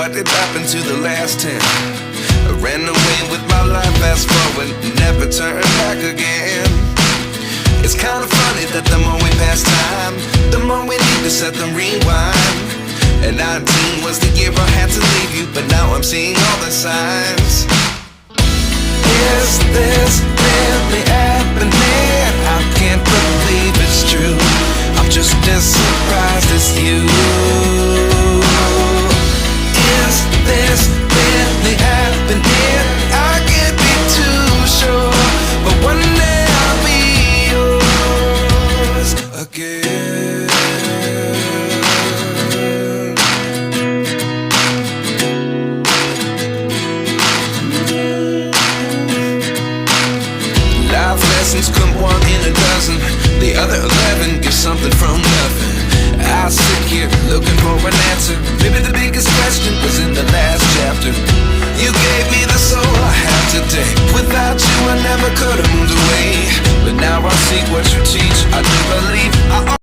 what did happen to the last 10? I ran away with my life, fast forward, never turn back again. It's kind of funny that the more we pass time, the more we need to set them rewind. And 19 was the year I had to leave you, but now I'm seeing all the signs. Is this really happening? I can't believe it's true. I'm just as surprised as you. Is this really happening? I can't be too sure, but one day I'll be yours again. Life lessons come one in a dozen. The other 11 give something from nothing. I sit here looking for an answer. Maybe the biggest question was in the last chapter. You gave me the soul I have today. Without you I never could have moved away. But now I see what you teach. I do believe I